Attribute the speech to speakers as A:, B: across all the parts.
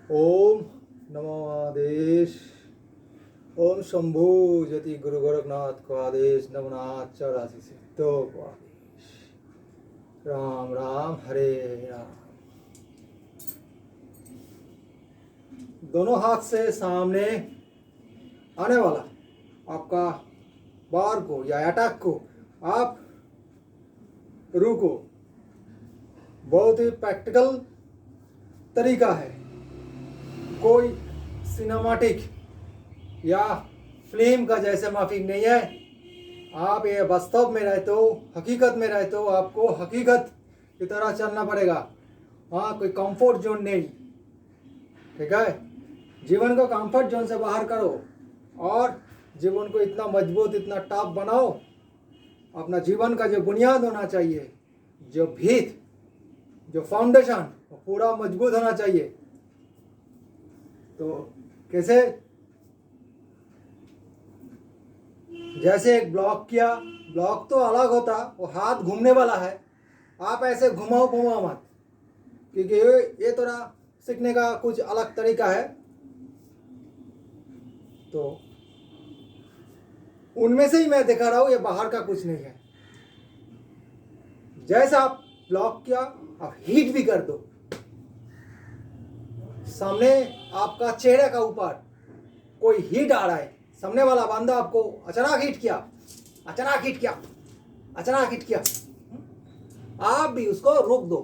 A: ओम नमो आदेश। ओम शंभु जति गुरु गोरखनाथ को आदेश। नवनाथ 84 से तो को आदेश। राम राम हरे राम। दोनों हाथ से सामने आने वाला आपका बार को या अटैक को आप रुको। बहुत ही प्रैक्टिकल तरीका है, कोई सिनेमैटिक या फिल्म का जैसे माफिक नहीं है। आप ये वास्तव में रहते हो, हकीकत में रहते हो, आपको हकीकत की तरह चलना पड़ेगा। हाँ, कोई कंफर्ट जोन नहीं, ठीक है। जीवन को कंफर्ट जोन से बाहर करो और जीवन को इतना मजबूत, इतना टॉप बनाओ। अपना जीवन का जो बुनियाद होना चाहिए, जो भीत, जो फाउंडेशन, वो पूरा मजबूत होना चाहिए। तो कैसे? जैसे एक ब्लॉक किया, ब्लॉक तो अलग होता, वो हाथ घूमने वाला है। आप ऐसे घुमाओ घुमाओ मत, क्योंकि ये थोड़ा सीखने का कुछ अलग तरीका है। तो उनमें से ही मैं दिखा रहा हूं, ये बाहर का कुछ नहीं है। जैसा आप ब्लॉक किया, आप हीट भी कर दो। सामने आपका चेहरे का ऊपर कोई हीट आ रहा है, सामने वाला बंदा आपको अचानक हिट किया, अचानक हिट किया, अचानक हिट किया, आप भी उसको रोक दो।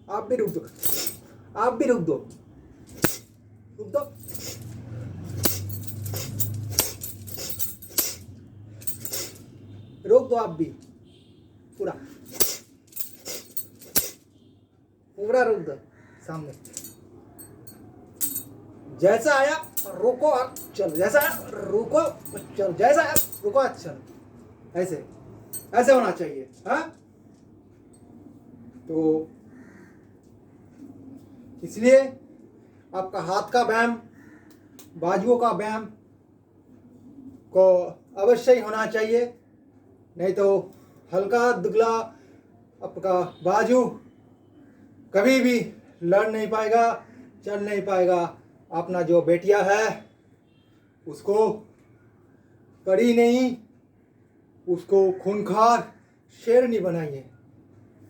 A: आप भी रुक दो, आप भी रुक दो, रुक दो। रोक दो, आप भी पूरा पूरा रोक दो। सामने जैसा आया रुको, चलो। जैसा आया रुको, चलो। जैसा आया रुको, चलो। ऐसे ऐसे होना चाहिए। हाँ, तो इसलिए आपका हाथ का व्यायाम, बाजुओं का व्यायाम को अवश्य ही होना चाहिए। नहीं तो हल्का दुगला आपका बाजू कभी भी लड़ नहीं पाएगा, चल नहीं पाएगा। अपना जो बेटिया है उसको कड़ी नहीं, उसको खूंखार शेरनी बनाइए।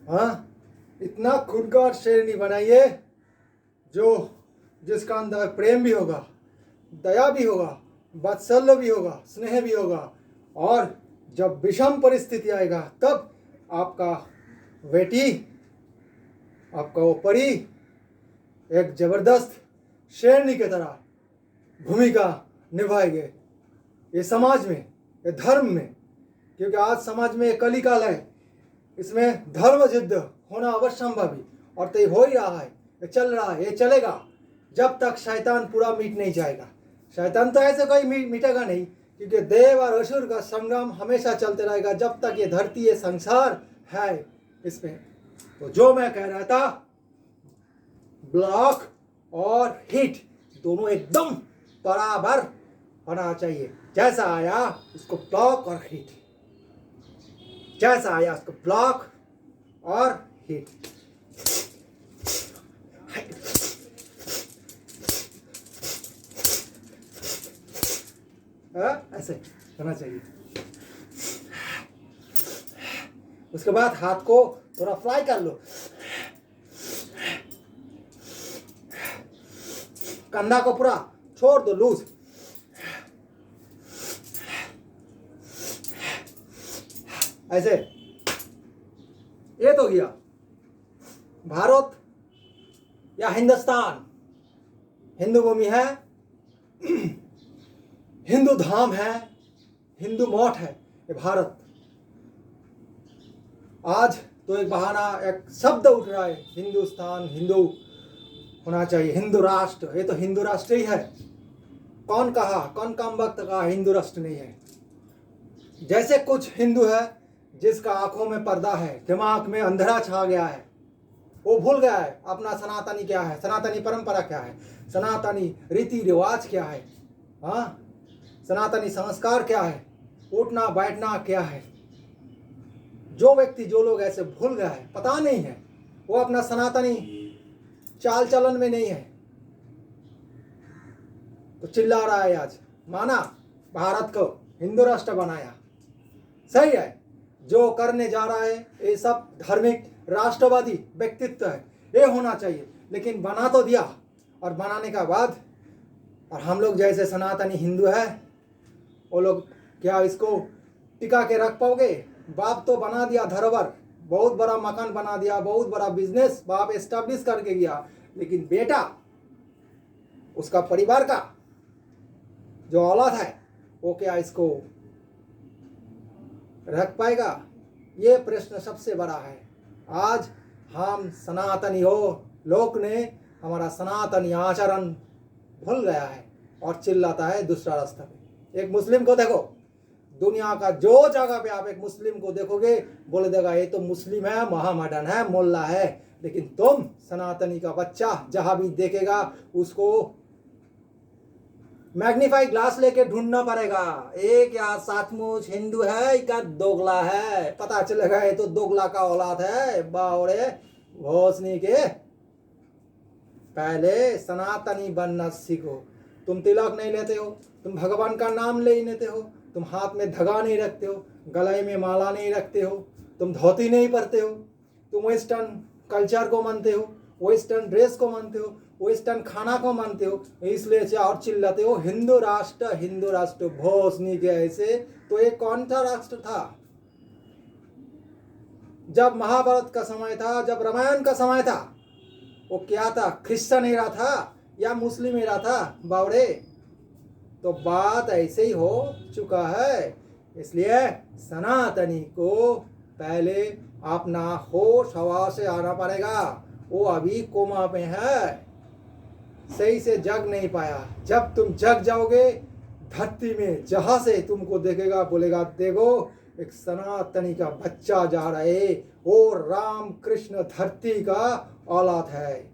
A: हाँ, इतना खूंखार शेरनी बनाइए जिसका अंदर प्रेम भी होगा, दया भी होगा, वात्सल्य भी होगा, स्नेह भी होगा। और जब विषम परिस्थिति आएगा, तब आपका बेटी, आपका वो परी एक जबरदस्त शेरनी की तरह भूमिका निभाएंगे ये समाज में, ये धर्म में। क्योंकि आज समाज में एक कलिकाल है, इसमें धर्म युद्ध होना अवश्यंभावी, और तो ये हो ही रहा है, ये चल रहा है, ये चलेगा जब तक शैतान पूरा मिट नहीं जाएगा। शैतान तो ऐसे कोई मिटेगा नहीं, क्योंकि देव और असुर का संग्राम हमेशा चलते रहेगा जब तक ये धरती, ये संसार है इसमें। तो जो मैं कह रहा था, ब्लॉक और हिट दोनों एकदम बराबर होना चाहिए। जैसा आया उसको ब्लॉक और हिट, जैसा आया उसको ब्लॉक और हिट। ऐसे होना चाहिए। उसके बाद हाथ को थोड़ा फ्लाई कर लो, कंधा को पूरा छोड़ दो लूज। ऐसे ये तो गया भारत या हिंदुस्तान। हिंदू भूमि है, हिंदू धाम है, हिंदू मठ है ये भारत। आज तो एक बहाना, एक शब्द उठ रहा है, हिंदुस्तान, हिंदू होना चाहिए, हिंदू राष्ट्र। ये तो हिंदू राष्ट्र ही है। कौन कहा, कौन काम वक्त कहा हिंदू राष्ट्र नहीं है? जैसे कुछ हिंदू है जिसका आंखों में पर्दा है, दिमाग में अंधेरा छा गया है, वो भूल गया है अपना सनातनी क्या है, सनातनी परंपरा क्या है, सनातनी रीति रिवाज क्या है, हाँ, सनातनी संस्कार क्या है, उठना बैठना क्या है। जो व्यक्ति, जो लोग ऐसे भूल गए हैं, पता नहीं है, वो अपना सनातनी चाल चलन में नहीं है, तो चिल्ला रहा है आज। माना भारत को हिंदू राष्ट्र बनाया, सही है। जो करने जा रहा है ये सब धार्मिक राष्ट्रवादी व्यक्तित्व है, ये होना चाहिए। लेकिन बना तो दिया, और बनाने का बाद और हम लोग जैसे सनातनी हिंदू है वो लोग क्या इसको टिका के रख पाओगे? बाप तो बना दिया धरोहर, बहुत बड़ा मकान बना दिया, बहुत बड़ा बिजनेस बाप एस्टेब्लिश करके गया, लेकिन बेटा उसका परिवार का जो औलाद है वो क्या इसको रख पाएगा? ये प्रश्न सबसे बड़ा है। आज हम सनातनी हो लोग ने हमारा सनातनी आचरण भूल गया है और चिल्लाता है दूसरा रास्ता पे। एक मुस्लिम को देखो, दुनिया का जो जगह पे आप एक मुस्लिम को देखोगे बोल देगा ये तो मुस्लिम है, महामडन है, मोल्ला है। लेकिन तुम सनातनी का बच्चा जहां भी देखेगा उसको मैग्नीफाई ग्लास लेके ढूंढना पड़ेगा, एक या सचमुच हिंदू है या दोगला है। पता चलेगा ये तो दोगला का औलाद है। बावड़े भोसनी के पहले सनातनी बनना सीखो। तुम तिलक नहीं लेते हो, तुम भगवान का नाम नहीं लेते हो, तुम हाथ में धागा नहीं रखते हो, गले में माला नहीं रखते हो, तुम धोती नहीं पहनते हो, तुम वेस्टर्न कल्चर को मानते हो, वेस्टर्न ड्रेस को मानते हो, वेस्टर्न खाना को मानते हो, इसलिए और चिल्लाते हो हिंदू राष्ट्र हिंदू राष्ट्र। भोसनी के ऐसे तो एक कौन सा राष्ट्र था? जब महाभारत का समय था, जब रामायण का समय था, वो क्या था? क्रिश्चियन एरा था या मुस्लिम एरा था? बावड़े, तो बात ऐसे ही हो चुका है। इसलिए सनातनी को पहले अपना होश हवा से आना पड़ेगा। वो अभी कोमा पे है, सही से जग नहीं पाया। जब तुम जग जाओगे धरती में, जहां से तुमको देखेगा बोलेगा देखो एक सनातनी का बच्चा जा रहा है, वो राम कृष्ण धरती का औलाद है,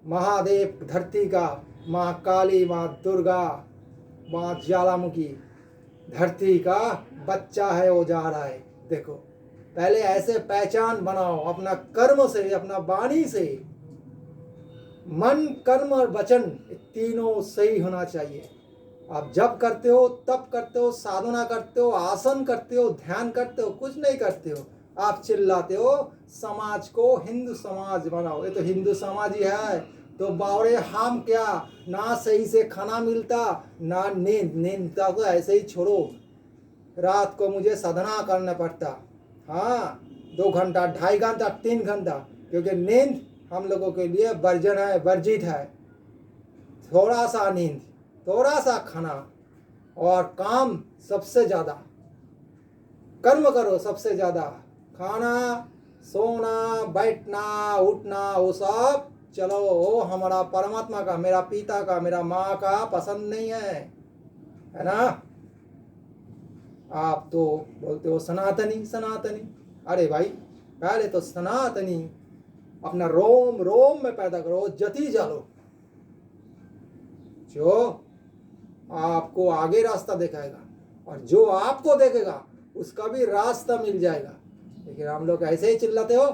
A: महादेव धरती का, माँ काली, माँ दुर्गा, माँ ज्वालामुखी धरती का बच्चा है, वो जा रहा है। देखो पहले ऐसे पहचान बनाओ अपना कर्म से, अपना वाणी से। मन कर्म और वचन तीनों सही होना चाहिए। आप जब करते हो तब करते हो, साधना करते हो, आसन करते हो, ध्यान करते हो, कुछ नहीं करते हो। आप चिल्लाते हो समाज को हिंदू समाज बनाओ, ये तो हिंदू समाज ही है। तो बावड़े हम क्या, ना सही से खाना मिलता ना नींद का तो ऐसे ही छोड़ो। रात को मुझे साधना करना पड़ता, हाँ 2 घंटा, 2.5 घंटा, 3 घंटा, क्योंकि नींद हम लोगों के लिए वर्जन है, वर्जित है। थोड़ा सा नींद, थोड़ा सा खाना और काम सबसे ज़्यादा, कर्म करो सबसे ज़्यादा। खाना, सोना, बैठना, उठना वो सब चलो वो हमारा परमात्मा का, मेरा पिता का, मेरा माँ का पसंद नहीं है ना। आप तो बोलते हो सनातनी सनातनी। अरे भाई पहले तो सनातनी अपना रोम रोम में पैदा करो, जति जालो, जो आपको आगे रास्ता दिखाएगा और जो आपको देखेगा उसका भी रास्ता मिल जाएगा। लेकिन हम लोग ऐसे ही चिल्लाते हो,